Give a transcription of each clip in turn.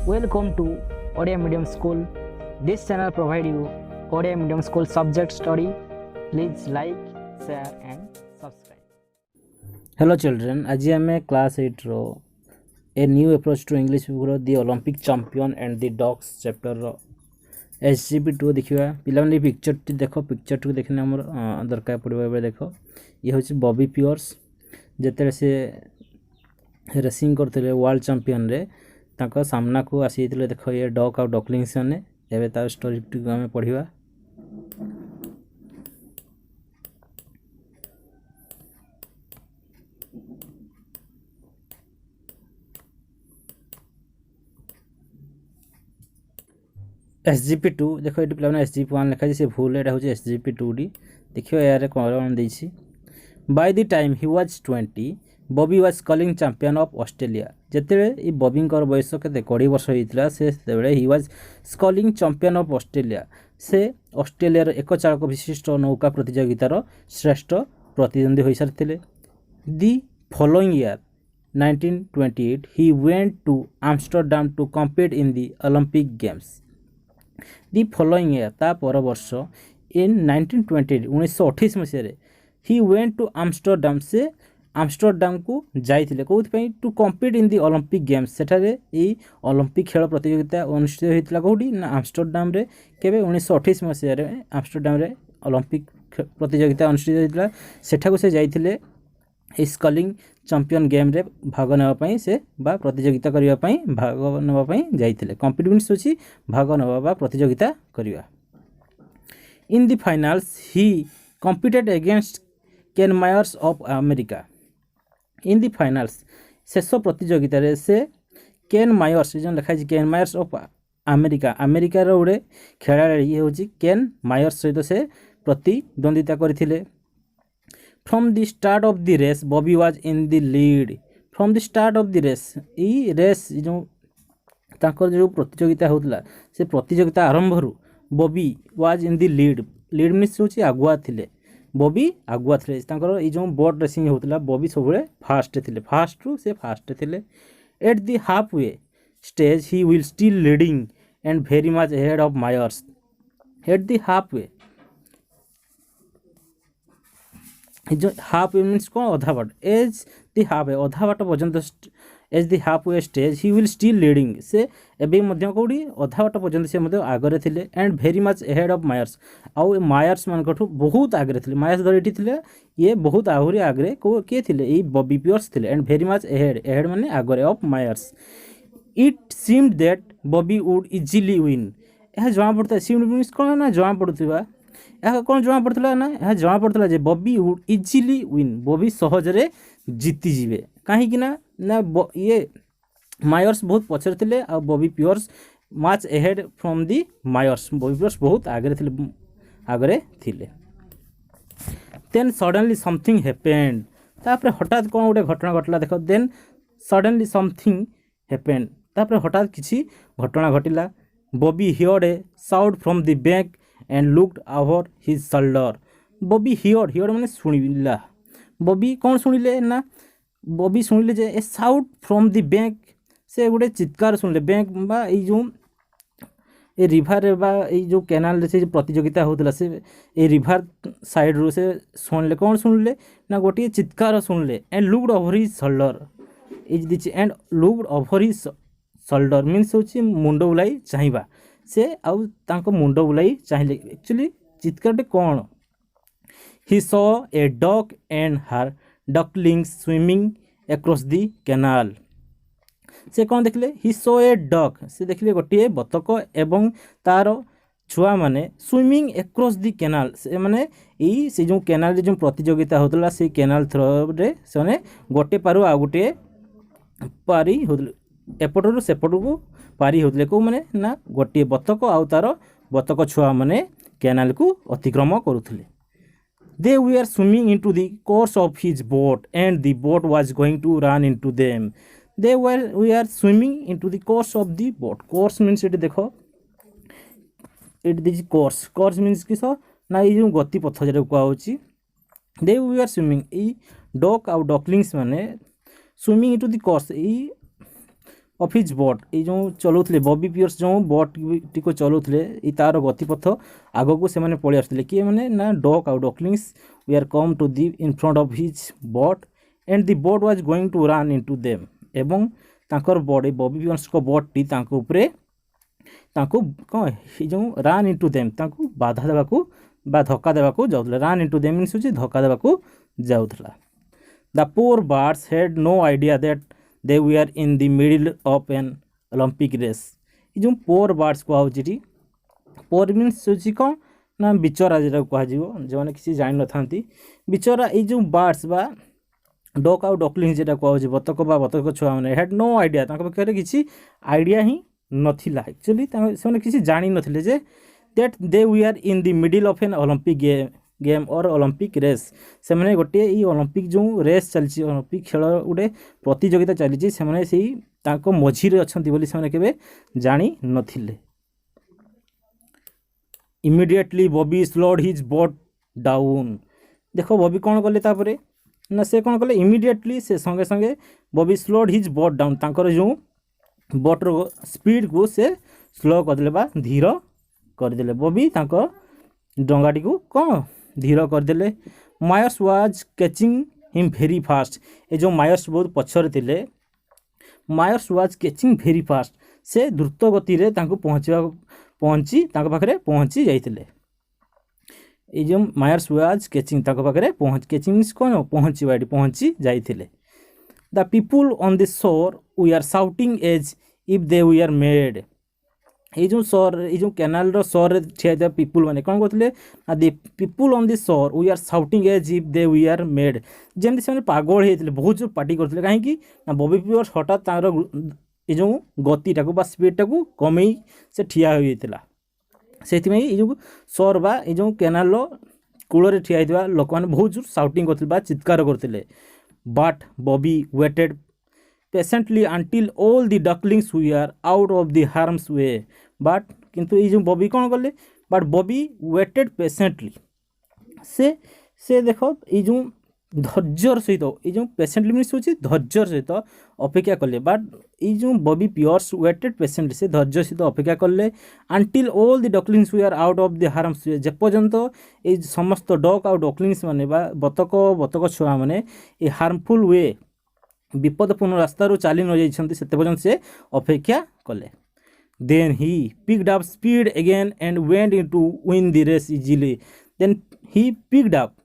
Welcome to Odia Medium School. This channel provide you Odia Medium School subject study. Please like, share and subscribe. Hello children, आज आम class 8 row a new approach to English book row the Olympic champion and the dogs chapter row SGP2 देखिबा पिला माने picture T देखो picture to देखने हमर दरकार पड़बा एबे देखो ये होची बॉबी पियर्स जेते से रेसिंग करथिले वर्ल्ड चैंपियन रे ताको सामना को आसी थिले देखो ये डॉग और डॉकलिंग्स ने एबे तार स्टोरी टी हमें पढिबा SGP2 देखो ये पिला SGP1 लिखा से भूल एटा होची SGP2 डी देखियो यार कोन देछि by the time he was 20 Bobby was sculling champion of Australia जेते ई बॉबिंग कर बयस केते 20 वर्ष होइतला से तेबे he was sculling champion of Australia से ऑस्ट्रेलिया रो एक चालक विशिष्ट नौका प्रतियोगितार श्रेष्ठ प्रतिद्वंदी होई सारथिले the following year 1928 he went to Amsterdam to compete in the Olympic games the following year ता पर वर्ष इन 1928 1928 मसिया रे ही वेंट टू एम्स्टर्डम से एम्स्टर्डम को जाइथिले कोउथ पई to compete in the Olympic games सेठारे ई ओलंपिक खेल प्रतियोगिता अनुष्ठित होइतला कोडी ना एम्स्टर्डम रे केबे 1928 मसिया रे एम्स्टर्डम रे ओलंपिक प्रतियोगिता अनुष्ठित होइतला सेठा को से जाइथिले ई स्कलिंग चैंपियन गेम रे भाग नेबा पई से बा प्रतियोगिता करिया पई भाग नेबा पई जाइथिले कॉम्पिटिशन्स होची भाग नेबा बा प्रतियोगिता करिया इन दी finals he competed against Ken Myers of America in the finals शेष प्रतियोगिता रे से केन मायर्स जो लिखा है Ken Myers of America America रो उडे खेलाड़ी ये होची केन मायर्स सहित से प्रतिद्वंदिता करथिले from the start of the race Bobby was in the lead from the start of the race ई रेस जो ताकर जो प्रतियोगिता होतला से प्रतियोगिता आरंभ रु Bobby was in the lead lead means होची आगुआ थिले बॉबी आगुआ थिले तांकर ई जो बोट रेसिंग होतला बॉबी सबले फास्ट थिले फास्ट रु से फास्ट थिले at the half way stage he will still leading and very much ahead of Myers at the half way जो हाफ वे मीन्स को आधा बाट एज द हाफ वे आधा बाट पर्यंत as the half way stage he will still leading से एबे मध्य कोडी आधा बाट पर्यंत से मध्य आगरे थिले and very much ahead of Myers आउ मायर्स मान कठु बहुत आगरे थिले मायर्स धरिटी थिले ये बहुत आहुरी आगरे को के थिले ए बॉबी पियर्स थिले एंड वेरी मच अहेड माने आगरे of Myers it seemed that Bobby would easily win एहा जमा पड़ता सीम्ड मीन्स कोन ना जमा पड़तबा एहा कोन जमा पड़तला ना एहा जमा पड़तला जे Bobby would easily win Bobby सहज रे जीति जिवे काहे कि ना ये मायर्स बहुत पछर थिले आ Bobby Pearce much ahead from the Myers Bobby Pearce बहुत आगरे थिले देन सडनली समथिंग हैपेंड तापरे हठात कोन गोटे घटना घटला देखो देन सडनली समथिंग हैपेंड तापरे हठात किछि घटना घटिला Bobby heard a sound from the bank and looked over his shoulder Bobby heard माने सुनिला बॉबी कौन सुनिले ना बॉबी सुनिले जे a sound from the bank से गोटे चित्कार सुनिले बैंक बा ए जो ए रिवर बा ए जो कैनाल से प्रतियोगिता होतला से ए रिवर साइड रो से सुनले कौन सुनले ना गोटे चित्कार सुनले and looked over his shoulder is this and looked over his shoulder means होची मुंडो बुलाई चाहिबा से आउ तांको मुंडो बुलाई चाहिले एक्चुअली चित्कारटे कौन he saw a duck and her ducklings swimming across the canal से कौन देखले he saw a duck से देखले गोटे बतक एवं तार छुआ माने स्विमिंग across the canal से माने ई से जो कैनाल रे जो प्रतियोगिता होतला से कैनाल थ्रो रे से गोटे पारु आ गोटे पारी होतले एपटरु सेपटु पारी होतले को माने ना गोटे बतक आ तार बतक छुआ माने कैनाल को अतिक्रम करूथले They were swimming into the course of his boat and the boat was going to run into them. We are swimming into the course of the boat. Course means it देखो it this course means किसो ना ये जो गति पथ जरे को आउची they were swimming ई डॉक आउ डॉकलिंग्स माने swimming into the course ई ऑफ हिज बोट ये जो चलाउले बॉबी पियर्स जो बोट टी को चलाउले तार गतिपथ आग को से पलि आसुले किए मैंने ना डक आउ ducklings were come to the in front of his boat and the boat was going to run into them एवं तांकर बोट बॉबी पियर्स को बोट टी तांको उपरे तांको कौन जो रन इनटू देम तांको बाधा देवाकू बा धक्का देवाकू जाउथला रन इनटू देम मीन्स होची धक्का देवाकू जाउथला the poor birds had no idea that they were in the middle of an Olympic race ये जो पोर बर्ड्स को आउची पोर मीन्स होची कौन ना बिचरा जेटा कह जो मैंने किसी जान न था बिचरा ये जो बर्ड्स बा डक आउ डकलिंग जेटा कह बतक बा बतक छुआ मैंने हैड नो आइडिया पाखे किसी आइडिया ही नथिला एक्चुअली से किसी जानी नथिले जे that they were in the middle of an Olympic game और ओलंपिक रेस से मैंने गोटे ये ओलंपिक जो रेस चलती ओलंपिक खेल गोटे प्रतियोगिता चली से मैंने मझीरे अच्छा से केवे जानी नथिले immediately Bobby slowed his boat down देखो बॉबी कौन कले तापरे ना से कौन कले इमिडिएटली से संगे संगे Bobby slowed his boat down तांकर जो बोटर स्पीड को से स्लो करदे बा धीर करदे बॉबी तांकर डंगाटी को कौन धीर करदे Myers was catching him very fast ये जो मायर्स बहुत पछर थिले Myers was catching very fast से द्रुत गति रे तांको पहुँची पाखे पहुँची जाइए ये जो मायर्स वाज कैचिंग पाखे पहुँच कैचिंग मीन्स कौन पहुँचवा पहुँची जाइए the people on the shore were shouting as if they were mad ये जो शोर ये जो कैनाल रो शोर ठिया पीपुल माने कौन कहते the people on the shore were shouting as if they were mad जमी से पागल होते बहुत जो पार्टी करते कहीं बॉबी पियर्स हठात तार ये जो गतिटा को स्पीडटा को कमई से ठिया होता से ये जो शोर बा ये जो कैनाल कूल ठिया होता लोक मैंने बहुत जोर साउटिंग करते चित्कार करते but Bobby waited patiently until all the ducklings were out of the harm's way but किंतु ये जो बॉबी कौन कले बट बॉबी वेटेड पेसेंटली से देख ये जो धैर्यर सहित ये जो पेसेंटली मीन्स होची धैर्यर सहित अपेक्षा कले बट ये जो बॉबी पियर्स वेटेड पेसेंटली से धैर्य सहित अपेक्षा कले until all the ducklings were out of the harm's way जेपर्यंत ये समस्त डक आउ डकलिंग्स माने बा बतक छुआ माने ये हार्मफुल वे विपदपूर्ण रास्तार चली न जाइछन्ति सेते पर्यंत से अपेक्षा कले then he picked up speed again and went into win the race easily then he picked up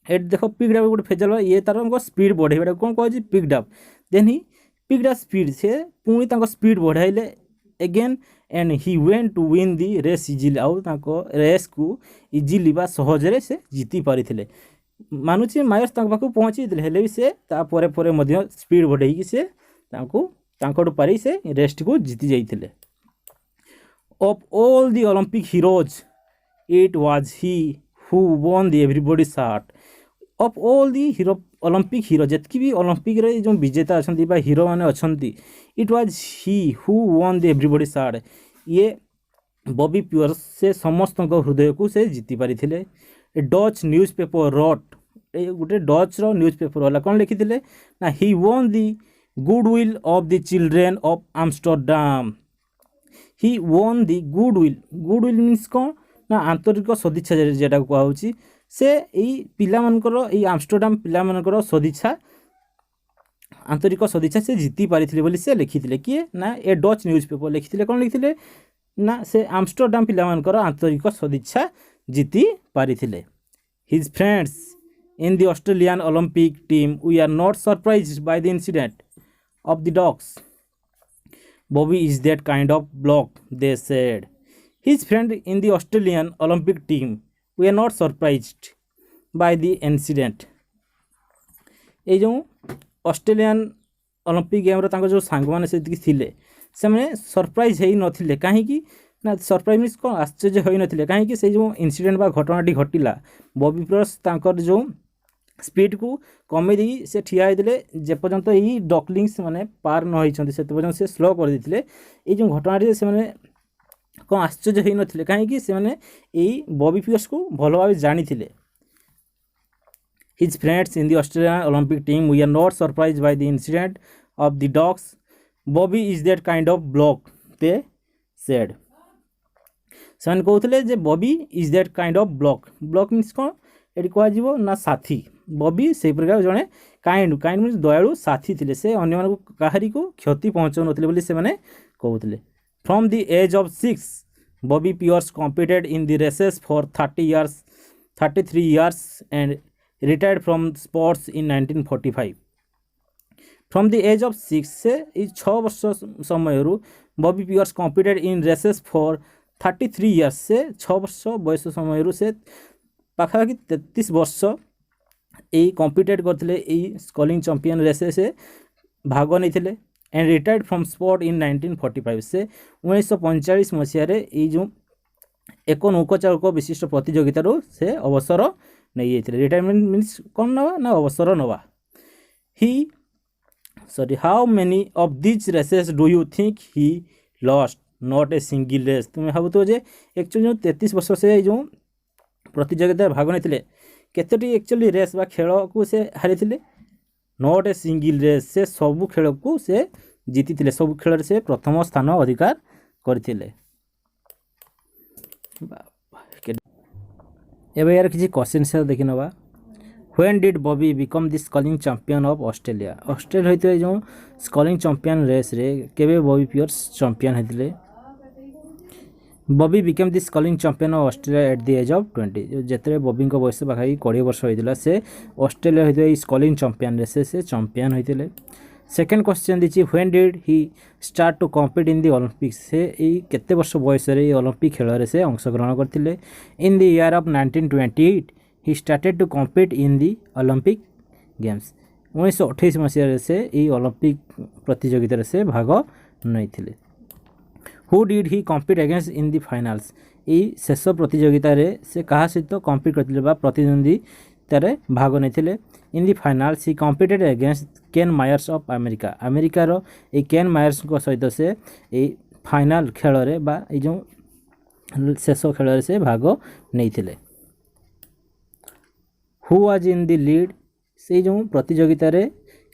at देखो पिक्ड अप गोटे फेजल ये तार स्पीड बढ़ाइबा कौन कह picked up then he picked up speed से पुणी स्पीड बढ़ाइले again and he went to win the race easily आउ रेस को इजिली बा सहजरे से जीति पारिथिले मानुची मायर्स पाक पहुँची हेले भी से स्पीड बढ़ाई से पारी से रेस्ट को जीति जाइए of all the Olympic heroes it was he who won the everybody short of all the hero Olympic hero जितकी भी ओलंपिक रे जो विजेता अच्छा हीरो मैंने अच्छा it was he who won the everybody short ये बॉबी पियर्स से समस्त हृदय को से जीति पारी डच न्यूज पेपर रट गोटे डच रो न्यूज पेपर वाला कौन लिखी ना he won the goodwill of the children of Amsterdam he won the goodwill means कौन ना आंतरिक सदिच्छा जेटा कहुची से यही पिलामानकर यही आमस्टरडाम पिलामानकर सदिच्छा आंतरिक सदिच्छा से जीति पारिथिले बोली से लिखिथिले किए ना ए डच न्यूज पेपर लिखिथिले कौन लिखिथिले ना से आमस्टरडाम पिलामानकर आंतरिक सदिच्छा जीति पारिथिले his friends in the Australian Olympic team were not surprised by the incident of the dogs Bobby is that kind of bloke they said his friend in the Australian Olympic team were not surprised by the incident ये जो Australian Olympic game रो जो सांग मैंने से surprise हो नथिले कहीं ना surprise means कौन आश्चर्य हो नथिले कहीं से जो इनसीडेंट बा घटनाटी घटिला बॉबी पियर्स तांकर जो स्पीड को कमे दी से ठिया होते जेपर्यंत यही डकलिंग्स माने पार न होती से पर्यंत से स्लो कर देते ये जो घटनाटी से मैंने कौन आश्चर्य हो नथिले कहीं से मैंने यही बॉबी पियर्स को भल भाव जानी थे his friends in the Australian Olympic team were not surprise by the incident of the dogs Bobby is that kind of bloke they said ସେମାନେ କହୁଥିଲେ ଯେ Bobby is that kind of bloke means କ'ଣ ଏଠି କୁହାଯିବ ନା ସାଥୀ ବବି ସେଇ ପ୍ରକାର ଜଣେ କାଇଣ୍ଡ ମିନ୍ସ ଦୟାଳୁ ସାଥୀ ଥିଲେ ସେ ଅନ୍ୟମାନଙ୍କୁ କାହାରିକୁ କ୍ଷତି ପହଞ୍ଚାଉନଥିଲେ ବୋଲି ସେମାନେ କହୁଥିଲେ from the age of 6 Bobby Pearce competed in the races for 33 years and retired from sports in 1945 from the age of 6 से 6 वर्ष समय Bobby Pearce competed in races for 33 years से 6 वर्ष बयस समय से पाखापाखि 33 वर्ष यही कॉम्पिटेट करते स्कलिंग चैंपियन रेसे से भाग नहीं and retired from sport in 1945 से 1945 मसीह जो एक नौकाचालक विशिष्ट प्रतियोगितार से अवसर नहीं रिटायरमेंट मीन्स कौन नवा ना अवसर नवा ही sorry how many of this races do you think he lost not a single race तुम्हें भावुथ जे एक्चुअली जो 33 वर्ष से जो प्रतियोगिता भाग नहीं केतोटी एक्चुअली रेस बा खेल को से हारी नॉट ए सिंगल रेस से सबू खेल को से जीति सबू खेल से प्रथम स्थान अधिकार करथिले एवं यार किसी क्वेश्चन से देखि नवा when did Bobby become the sculling champion of Australia होते जो स्कलिंग चैंपियन रेस रे केबे बॉबी पियर्स चैंपियन होते Bobby became the sculling champion of Australia at the age of 20 जिते बॉबी बयस पाखापाखि 20 वर्ष होता से ऑस्ट्रेलिया होते स्कलिंग चैंपियन रेस से चैंपियन होते second question the when did he start to compete in the Olympics से केते वर्ष बयस ओलंपिक खेल से अंशग्रहण करते in the year of 1928 he started to compete in the Olympic games 1928 मसीह से यही ओलंपिक प्रतियोगिता से भाग नहीं थे who did he compete against in the finals यही शेष प्रतियोगिता से क्या सहित कम्पीट करते प्रतिद्वंदितार भाग नहीं in the finals he competed against Ken Myers of अमेरिकार ये केन मायर्स सहित से यही फाइनाल खेल बा जो शेष खेल से भाग नहीं थे who was in the lead से जो प्रतियोगिता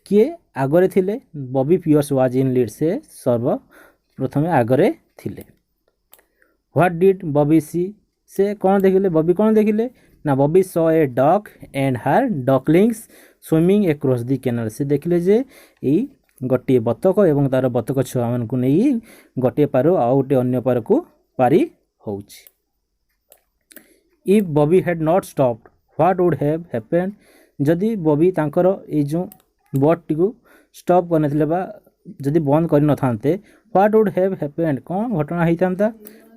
किए आगरे थिले Bobby piers was in lead से सर्वप्रथम आगरे थिले व्हाट डिड बॉबी सी से कौन देखिले बॉबी कौन देखिले ना Bobby saw a dog and हार डॉकलिंग्स स्विमिंग एक्रॉस दी कैनाल से देखिले जे यही गोटे बतक एवं तार बतक छुआ मान को नहीं गोटे पार आउ गोटे अन्य पार को पारी होउछि if Bobby had not stopped what would have happened जदि बॉबी तांकर ए जो बोट टी को स्टॉप करने बा जदि बंद कर न थांते व्हाट वुड हैव हैपेंड कौन घटना होता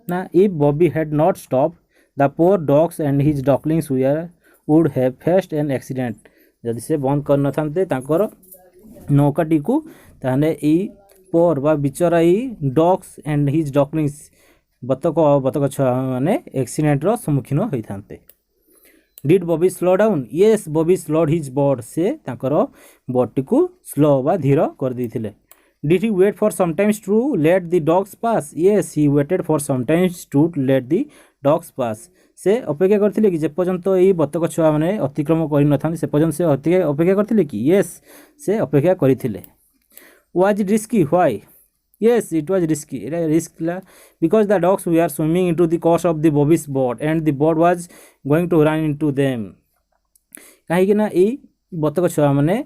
ना if Bobby had not stop the poor ducks and his ducklings would have faced an accident जदि से बंद कर न थांते तांकर नौकाटी को ताने ई पोर बा बिचरा ई डॉग्स एंड हिज डॉकलिंग्स बतक छुआ माने एक्सीडेंटर सम्मुखीन होइथांते did Bobby slow down yes Bobby slowed his boat से तांकर बोट को स्लो बा धीर कर देथिले did he wait for sometimes to let the ducks pass yes he waited for sometimes to let the ducks pass से अपेक्षा करथिले कि जे पर्यंत एई बतक छुआ माने अतिक्रम करि नथांती से पर्यंत से अपेक्षा करथिले कि येस से अपेक्षा करिथिले was risky why yes it was risky risk because the dogs were swimming into the course of the Bobby's boat and the boat was going to run into them कहीं ना ये बतक छुआ मैंने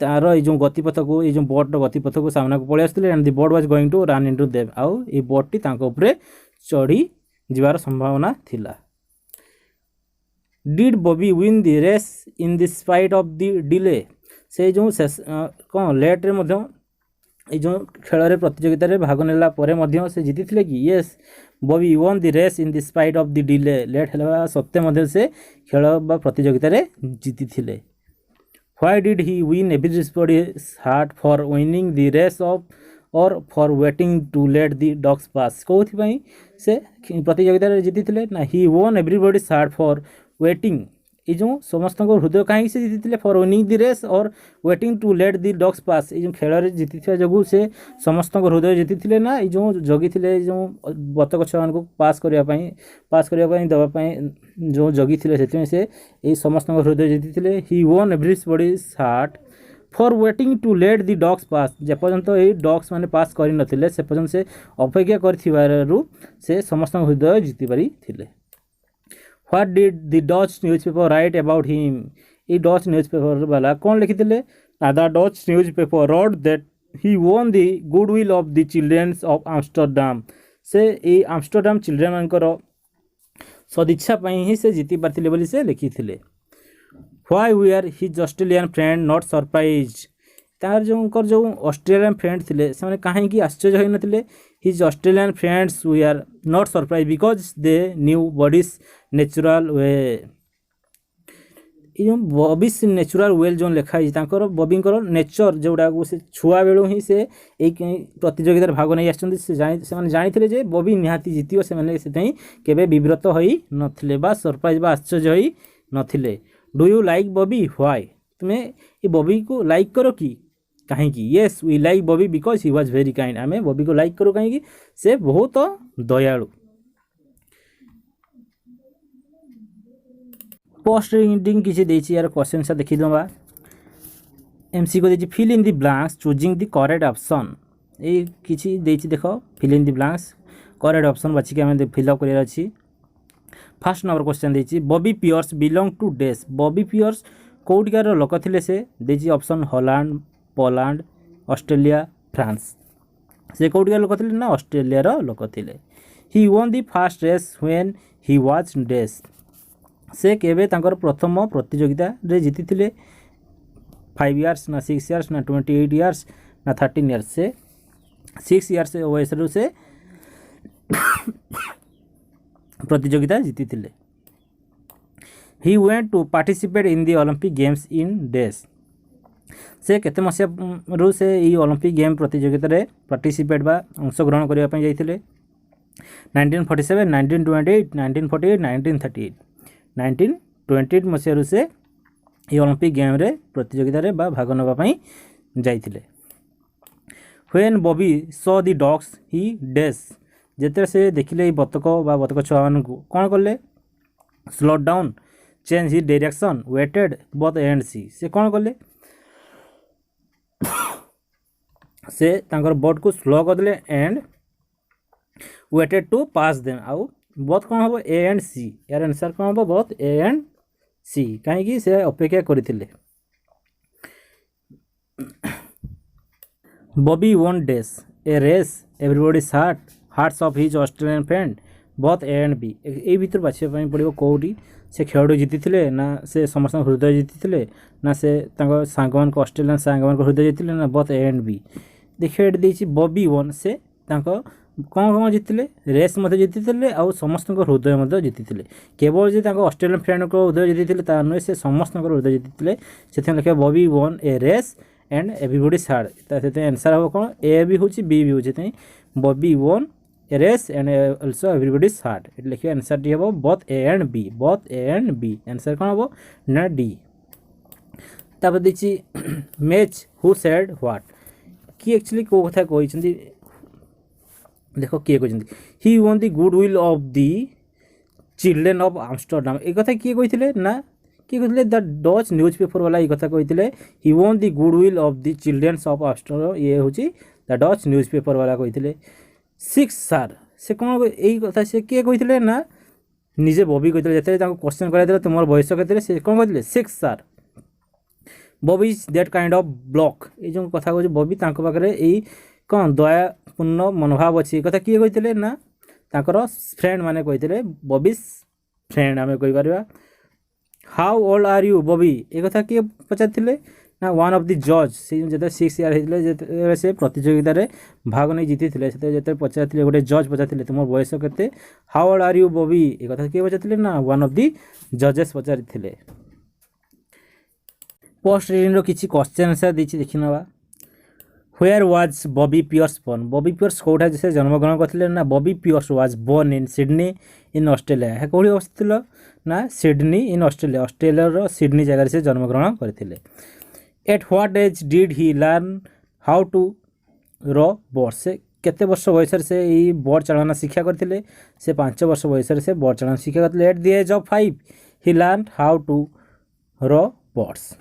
तार ये गतिपथ को ये बोट गतिपथ को सामना को पलि आसते and the boat was going to run into them आउ ये बोट टी चढ़ी जीवार संभावना थिला did Bobby win the race in the spite of the delay से जो कौन लेट रे मध्य ये जो खेल प्रतियोगिता भाग नेला से जीति थे कि yes Bobby won the race in the spite of the delay late है सत्ते से खेल प्रतियोगिता जीति थे why did he win everybody's heart for winning the race of or for waiting to let the ducks pass कौन से प्रतियोगिता जीति थे ना he won everybody's heart for waiting ये जो समस्त हृदय कहीं से जीति for winning the race or waiting to let the ducks पास ये खेल जीति जो से समस्त हृदय जीति ना ये जो जगी थे जो बतक छुआ को पास करने देवाई जो जगी थे से ये समस्त हृदय जीति he won everybody's heart for waiting to let the ducks pass जेपर्यंत ये डग्स मैंने पास कर नथिले से पर्यंत से अपेक्षा करथिबारु से समस्त हृदय जीति पारि थिले। What did the Dutch newspaper write about him ये डच न्यूज़पेपर वाला कौन लिखिथिले the Dutch newspaper wrote that he won the goodwill of the childrens of Amsterdam से ये आम्स्टरडाम चिल्ड्रेन मानकर सदिच्छा पाई ही से जीति पारथिले बोली से लिखिथिले। Why were his Australian friend not surprise तार जो ऑस्ट्रेलियन फ्रेंड थिले से कहीं आश्चर्य होई नथिले his Australian friends were not surprise because they knew Bobby's natural way ये बॉबीज नेचुरल वेल जो लिखाई बॉबींकर नेचर जोड़ा से छुआ बेलू ही से एक प्रतियोगितार भाग नहीं आसछन्ति से जानी जे बॉबी निहाती जीतियो से केबे विव्रत होई नथिले बा सरप्राइज बा आश्चर्य होई नथिले। Do you like Bobby why तुम्हें ये बॉबी को लाइक करो कि कहीं yes we like Bobby because he was very kind आमे बॉबी को लाइक करो कहीं से बहुत दयालु। पोस्ट रीडिंग किसी देछि यार क्वेश्चन सा देखि दबा एमसी को देछि fill in the blanks choosing the correct option ए किछि देछि देखो fill in the blanks correct option बाछि के हमें फिल अप करिया अछि। फर्स्ट नंबर क्वेश्चन देछि Bobby Pearce belong to dash Bobby Pearce कोटिकार लोक थिले से देछि option Holland Poland Australia France से कोटिकार लोक थिले ना ऑस्ट्रेलिया रो लोक थिले। He won the first race when he was dash से केबे तांकर प्रथम प्रतियोगिता रे जीति थिले 5 इयर्स ना 6 इयर्स ना 28 इयर्स ना 13 इयर्स से 6 इयर्स वयस रु से प्रतियोगिता जीति थिले। He went to participate in the Olympic games in dash से केते मसिया रु से ई ओलंपिक गेम प्रतियोगिता रे पार्टिसिपेट बा अंशग्रहण करिया पई जाइथिले 1947 1928 1948 1938 1928 मसीह से ये ओलंपिक गेम रे प्रतियोगिता रे बा भाग नबा पई जाइथिले। When Bobby saw the ducks he dash जेते से देखिले बतक बा बतक छुआ मान को कौन कले slow down change he direction waited both and C से कौन कले से तांकर बोट को स्लो कर देले and waited to pass them आउ बोथ कौन हम ए एंड सी यार आंसर कौन हम बोथ ए एंड सी कहीं से अपेक्षा करथिले। Bobby won dash a race everybody hearts of his Australian friend both A and B ए भीतर बाछिया पड़ो कौटी से खेल जीति ना से समस्त हृदय जीति ना से सांग मान ऑस्ट्रेलियन सांग मान हृदय जीति ना बोथ ए एंड बी देखिए ये बॉबी वन से कौन कौन जीतिले रेस मध्य जीति आउ समस्त हृदय जीति केवल जे ऑस्ट्रेलियन फ्रेंड को हृदय जीति नुहे से समस्त हृदय जीति से लिखे Bobby won a race and everybody heart से आंसर हम कौन ए भी हो बी भी हो Bobby won a race and also everybody heart ये लिखे आंसर टी हम both A and B answer कौन हम ना डी। तापर देखिए मैच हु सेड व्हाट कि एक्चुअली को कथा कही देखो किए कहते he won the goodwill of the children of Amsterdam एक कथा किए कहते ना किए कहते द डच न्यूज़पेपर वाला ये कथा कहते he won the goodwill of the childrens of Amsterdam ये हूँ द डच न्यूज़पेपर वाला कहते 6 सार से कौन यही कथा से किए कहते ना निजे बॉबी कहते जो क्वेश्चन कराइले तुम बयस के से कौन कहते 6 सार Bobby is that kind of block ये जो कथा कहते बॉबी पाखे यही कौन दयापूर्ण मनोभाव अच्छी कथा किए कहते ना ताकर फ्रेंड माने कहते बॉबीज फ्रेंड आम कहीपर। How old are you Bobby ये कथा किए पचारे ना वन ऑफ द जज से जो 6 इयर होते से प्रतियोगिता रे भाग नहीं जीति जो पचारे गोटे जज पचारे तुम बयस के how old are you Bobby ये कथा किए पचारे ना वन ऑफ द जजेस पचारि। पोस्ट रीडिंग किसी क्वेश्चन आंसर देखी ना where was Bobby Pearce born Bobby Pearce कौटा से जन्मग्रहण करते ना Bobby piers was born in Sydney in Australia है कौटी अवस्थित ना Sydney in Australia Australia Sydney जगह से जन्मग्रहण करते। At what age did he learn how to row boat से केते वर्ष बयस से यही बोट चालना शिक्षा करते से 5 वर्ष बयस से बोट चालना शिक्षा करते। At the age of 5 he learn how to row boats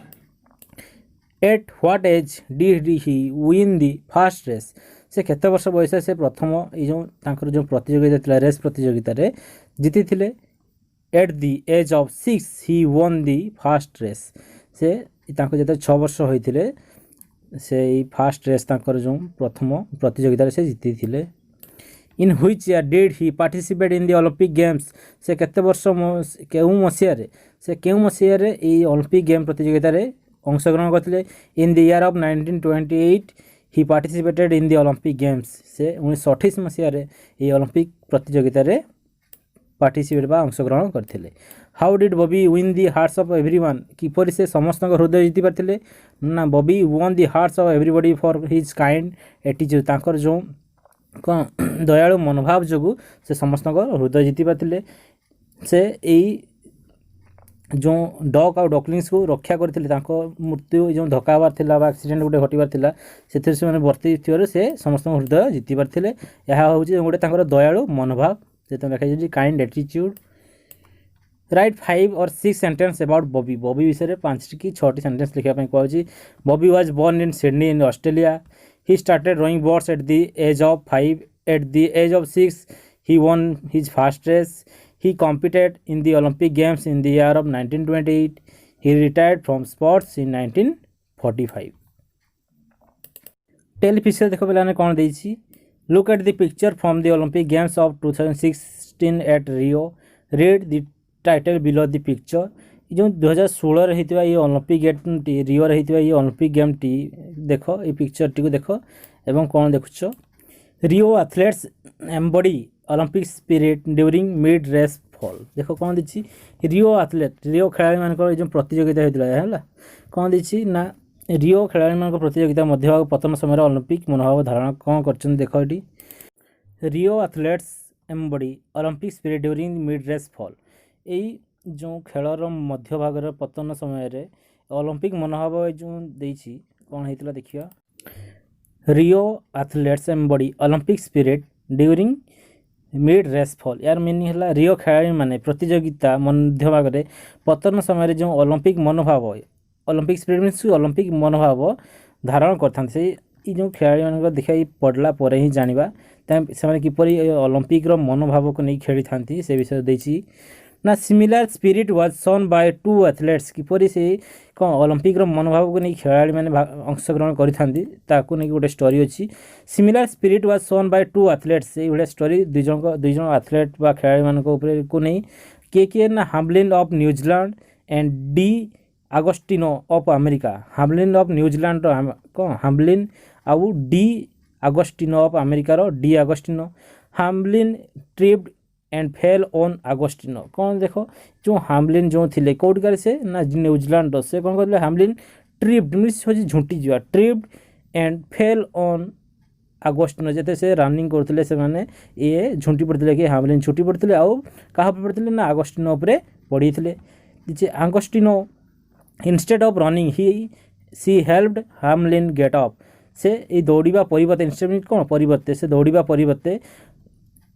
at what age did he win the fast race से केते वर्ष बयस से प्रथम ये जो तांकर जो प्रतियोगिता थिला रेस प्रतियोगिता रे जीति थिले at the age of 6 he won the fast race से तांको जते 6 वर्ष होइथिले से फास्ट रेस तांकर जो प्रथम प्रतियोगिता रे से जीति थिले in which year did he participate in the Olympic games से केते वर्ष केउ मसिया रे से केउ मसिया रे ए ओलंपिक गेम प्रतियोगिता रे अंशग्रहण करथिले इन the year of 1928 he participated in the Olympic games से 1928 मसिया रे ए ओलंपिक प्रतियोगिता रे पार्टिसिपेट बा अंशग्रहण करथिले how did Bobby win the hearts of everyone किपरि से समस्त हृदय जीति पारथिले ना Bobby won the hearts of everybody for his kind attitude तांकर जो कौन दयालु मनोभाव जो से समस्त हृदय जीति पारथिले से यही जो डक आउ डकलिंग्स को रक्षा करते मृत्यु जो धक्का हबार थिला बा एक्सीडेंट गोटे घटबार थिला से से वर्ती थी से समस्त हृदय जीति पारथिले यह हूँ गोटे तांकर दयालु मनोभाव से लिखा काइंड एटीट्यूड राइट 5 और 6 सेंटेंस अबाउट बॉबी बॉबी विषय में 5 कि 6 सेंटेंस लिखा कहूँ Bobby was born in Sydney in Australia he started rowing boats at the age of 5 at the age of 6 he won his first race he competed in the Olympic Games in the year of 1928 he retired from sports in 1945 टेल फिशर देखो पे कौन देछि look at the picture from the Olympic Games of 2016 at Rio read the title below the picture जो 2016 रे हितवा ये ओलंपिक गेम टी रियो रे हितवा ये ओलंपिक गेम टी देखो ये पिक्चर टी को देखो एवं कौन देखुछो Rio athletes embody Olympic spirit during mid race fall देखो कौन देछि रियो एथलेट रियो खेलाड़ी मान जो प्रतियोगिता होता है कौन देछि ना रियो खेलाड़ी मान प्रतियोगिता मध्य पतन समय ओलंपिक मनोभाव धारणा कौन कर देख ये Rio athletes embody Olympic spirit during mid race fall यही जो खेलर मध्य भाग पतन समय ओलंपिक मनोभाव जो देछि कौन होता देखिए Rio athletes embody Olympic spirit during mid race fall यार मीनिंग है रियो खेलाड़ी माने प्रतियोगिता मध्य भाग में पतन समय जो ओलंपिक मनोभाव ओलंपिक स्पिरिट मीन्स ओलंपिक मनोभाव धारण करते जो खेलाड़ी मान देखा पढ़ला ही जाना से किपरि ओलंपिक मनोभाव को नहीं खेली था से विषय देछि ना similar spirit was shown by 2 athletes किपरि से कौन ओलंपिक मनोभाव को नहीं खेलाड़ी मैंने अंशग्रहण करता गोटे स्टोरी अच्छी similar spirit was shown by 2 athletes से भाया स्टोरी दुई जन एथलेट बा खेलाड़ी मान को नहीं किए ना Hamblin of New Zealand and D'Agostino of America Hamblin of New Zealand कौन हाम्बलिन आउ डी आगस्टिनो ऑफ अमेरिकार D'Agostino Hamblin tripped and fell on Agostino कौन देखो जो हाम्बलिन जो थिले कौटकार से ना न्यूजीलैंड से कौन कहते हाम्बलिन ट्रिप्ड मीन्स हो झुंटी जा ट्रिप्ड एंड फेल ऑन आगस्टिनो जैसे से रनिंग करते से माने ये झुंटी पड़ते कि हाम्बलिन छुटी पड़ते आउ क्या पड़ते ना आगस्टिनो उपरे पड़ी थे Agostino instead of running he she helped Hamblin get up से ये दौड़ा परिवर्ते इंस्टेड कौन परिवर्ते से दौड़ा परिवर्ते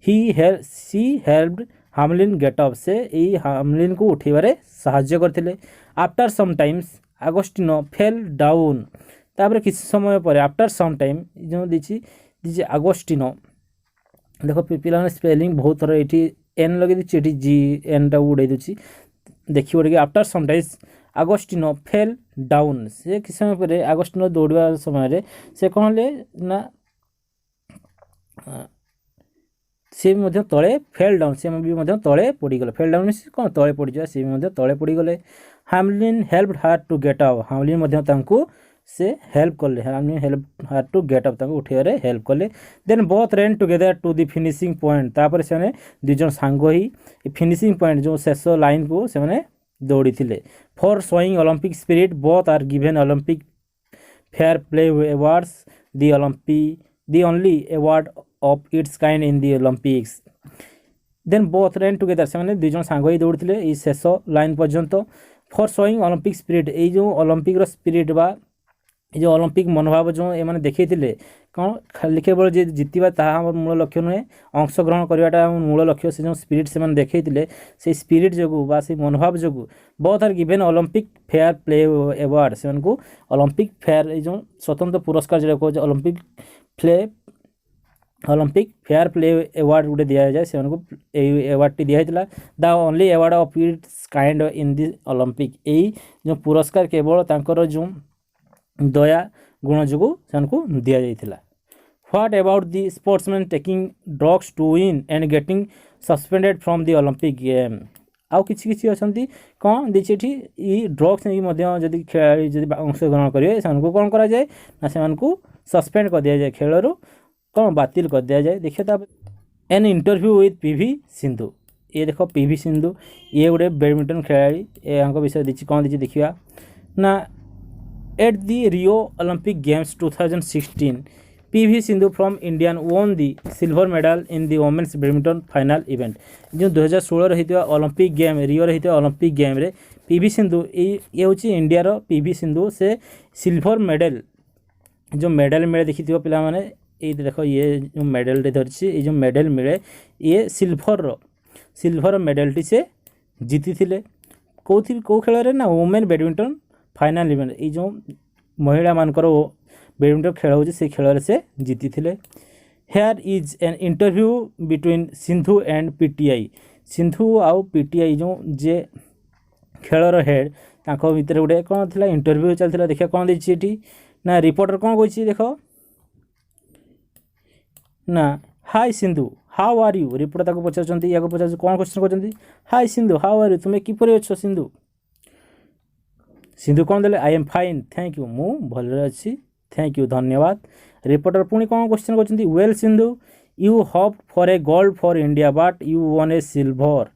she helped Hamblin get up से यही हाम्बलिन को उठेबारे साहाय्य करथिले after some times Agostino fell down तापर किसी समय पर आफ्टर सम टाइम जो दीची आगस्टिनो देखो पिला स्पेलिंग बहुत थोड़ा ये एन लगे ये जी एन टा उड़े दूसरी देखिए टे after some times Agostino fell down से किसी समय पर आगस्टिनो दौड़ा समय से कौन ले ना सी तले फेल डाउन से तले पड़गले फेल डाउन कौन तले पड़ जा सी तले पड़गले Hamblin help her to get up Hamblin से हेल्प कले Hamblin help her to get up उठे हेल्प कले then both run together to the finishing point तापर से दुईज सांग ही फिनिशिंग पॉइंट जो शेष लाइन को से दौड़ी थे for showing Olympic spirit both are given Olympic fair play awards the only award of its kind in the Olympics then both ran together से दुईज सांग ही दौड़ते ये शेष लाइन पर्यंत फॉर शोइंग ओलंपिक स्पिरिट ये जो ओलंपिक स्पिरिट बा जो ओलंपिक मनोभाव जो ये देखते कौन खाली केवल जे जितवा ताहा हमर मूल लक्ष्य नुहे अंशग्रहण करवाटा मूल लक्ष्य से जो स्पिरिट से देखते से स्पिरिट जो बा से मनोभाव जो बहुत are given Olympic fair play award से ओलंपिक फेयर जो स्वतंत्र पुरस्कार जो कहे ओलंपिक फेयर प्ले अवार्ड गोटे दि जाए से अवार्ड टी दिया the only award of its kind in the Olympic यही जो पुरस्कार केवल तांकर जो दया गुण जो से दि जाइथिला। What about the sportsman taking drugs to win and getting suspended from the Olympic game आउ किसी अच्छी कौन देखिए ये ड्रग्स नहीं जदि खेलाड़ी जब अंशग्रहण करेंगे से कौन करा जाए ना से सस्पेंड कर दिया जाए खेलू कौन बातिल कर दिया जाए। देखिए an interview with PV Sindhu ये देख पीवी सिंधु ये गोटे बैडमिंटन खेलाड़ी यहाँ विषय देखिए कौन देखिए देखा ना at the Rio Olympic games 2016 PV Sindhu from Indian won the silver medal in the womens badminton final event जो 2016 रही ओलंपिक गेम रियो रही ओलंपिक गेम रे पीवी सिंधु ये हूँ इंडिया रो पीवी सिंधु से सिल्वर मेडल जो मेडल मिले देखी पिला माने ये देखो ये जो मेडल धरती ये जो मेडल मिले ये सिल्वर मेडल टी से जीति थे कौ खेल ना वुमेन बैडमिंटन फाइनल इवेंट ये जो महिला मानकर बैडमिंटन खेल हो खेल से जीति थे। Here is an interview between Sindhu and PTI Sindhu आउ पीटीआई जो जे खेलर हेड तांको भितर गोटे कौन थी इंटरव्यू चलता देखिए कौन देखिए ना रिपोर्टर कौन कही देख ना hi Sindhu how are you reporter ताको पचार या पचार कौन क्वेश्चन कर hi Sindhu how are you तुम्हें किपरि अच्छ सिंधु सिंधु कौन देले I am fine thank you मु भलरे अच्छी थैंक यू धन्यवाद। रिपोर्टर पुणी कौन क्वेश्चन कर well Sindhu you hope for a gold for India but you won a silver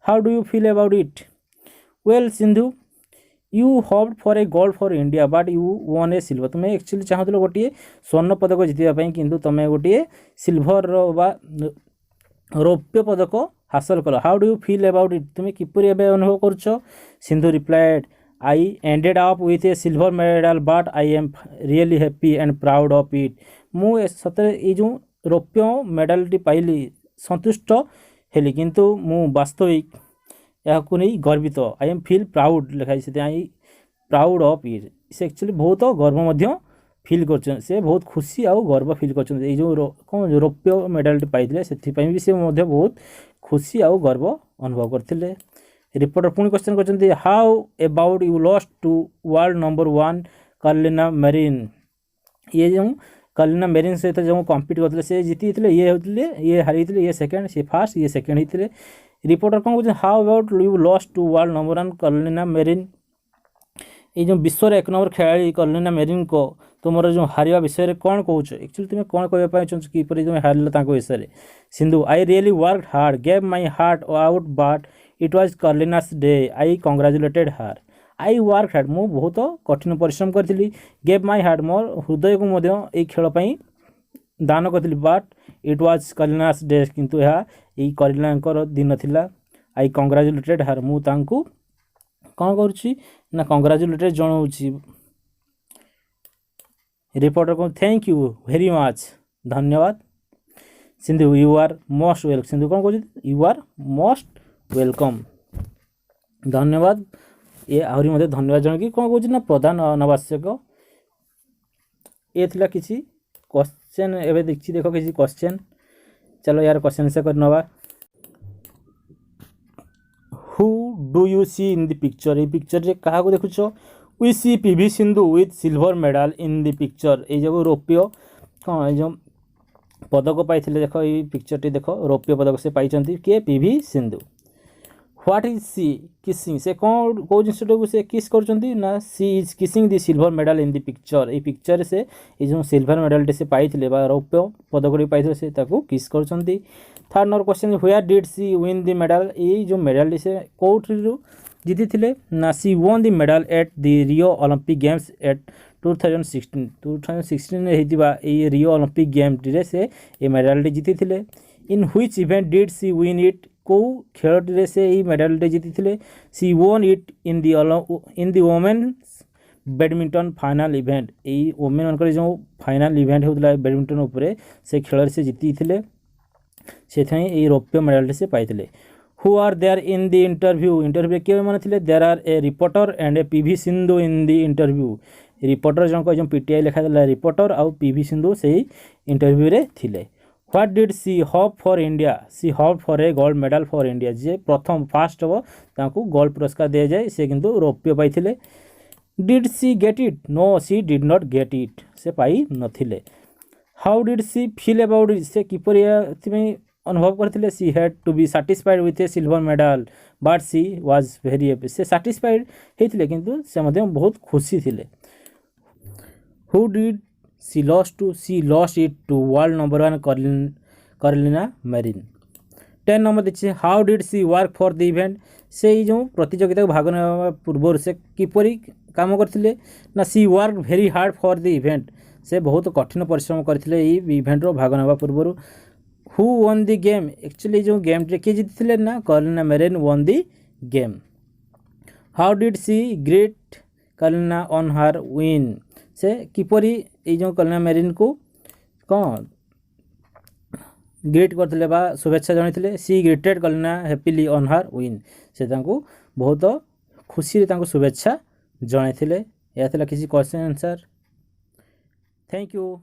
how do you feel about it well Sindhu you hope for a gold for India but you won a silver तुम्हें actually चाहूल गोटे स्वर्ण पदक जितवाई किंतु तुम्हें गोटे silver रौप्य पदक हासिल कल how do you feel about it तुम्हें किपरि अनुभव कर Sindhu replied I ended up with a silver medal but I am really happy and proud of it मु सतरे ये जो रौप्य मेडल टी पाइली संतुष्ट हेली किंतु मु वास्तविक यहाँ नहीं गर्वित आई एम फील प्राउड लिखाई से आई प्राउड ऑफ इट से एक्चुअली बहुत गर्व फील कर से बहुत खुशी आउ गर्व फील कर कौन रौप्य मेडल टी पाई से भी से बहुत खुशी आउ गर्व अनुभव करते। रिपोर्टर पुणी क्वेश्चन कर how about you lost to world number 1 Carolina Marin ये जो कार्लिना मैरिन सहित जो कम्पीट करते से जीति ये होते ये हारी ये सेकेंड से फास्ट ये सेकेंड होते। रिपोर्टर कौन कहते how about you lost to world number 1 Carolina Marin ये जो विश्व 1 नंबर खेलाड़ी कार्लिना मैरिन को तुम जो हारिया विषय में कौन कौच एक्चुअली तुम्हें कौन कहना चाहछ किपर तुम हार विषय में Sindhu I really work hard gave my heart out but it was Carolina's day I congratulated her I work hard मु बहुत कठिन परिश्रम करी गेव माई हार्ट मोर हृदय को खेल दान करी but it was Carolina's day किंतु यह कार्लिना दिन थिला आई कंग्राचुलेटेड हार मु तांकु कौन करुच्ची ना कंग्राचुलेटेड जनाऊँगी। रिपोर्टर को थैंक यू वेरी मच धन्यवाद। Sindhu you are most welcome Sindhu कौन कह यू आर मोस्ट वेलकम धन्यवाद ये आहरी मध्य धन्यवाद जन कौन कौन ना प्रधान अनावश्यक ये थिला किसी क्वेश्चन एवं देखी देख किसी क्वेश्चन चलो यार क्वेश्चन से कर नवा who do you see in the picture ये पिक्चर जे क्या देखुच we see PV Sindhu with silver medal in the picture ये जो रौप्य कौन जो पदक पाई देख ये पिक्चर टी देख रौप्य पदक से पाई किए PV Sindhu. What is she kissing से कौन कौ जिन से किस कर she is kissing the silver medal in the picture ये पिक्चर से ये जो सिल्वर मेडल टी से पाई रौप्य पदक पाई से किस कर। Third number question where did she win the medal ये जो मेडल से कौटू जीति थे ना she won the medal at the Rio Olympic games at 2016 ये रियो ओलंपिक गेम टी से ये मेडल टी जीति थे। In which event did she win it कौ खेल से ये मेडल टी जीति थे सी वोन it in the women's badminton final event यही वोमेन मानकर जो फाइनाल इवेंट होता बैडमिंटन उपरे से खेल से जीति से रौप्य मेडाल से पाई। Who are there in the interview किए मैंने थे there are a reporter and a PV Sindhu in the interview reporter जनक जो पीटीआई लिखा रिपोर्टर आउ पीवी सिंधु से इंटरव्यू रे थिले। What did she hope for India she hope for a gold medal for India जे प्रथम फास्ट हम ताकू गोल्ड पुरस्कार दिया जाए से किंतु रौप्य पाई। Did she get it no she did not get it से पाई नथिले। How did she feel about it से किपर अनुभव करते she had to be satisfied with a silver medal but she was very happy से सैटिस्फाइड होते किंतु से बहुत खुशी थिले। Who did she lost it to world number 1 Carolina Marin. 10 number देखिए how did she work for the event से जो प्रतियोगिता भाग ना पूर्व से किपरि काम करते ना she work very hard for the event से बहुत कठिन परिश्रम करते इवेंट भाग ना पूर्व। Who won the game actually जो गेम किए जीति ना Carolina Marin won the game. How did she greet Carolina on her win से किपरि ये जो करलिना मैरिन को कौन ग्रेट करते शुभेच्छा जन she greeted Carolina happily on her win से बहुत खुशी शुभेच्छा जन या किसी क्वेश्चन आंसर। Thank you.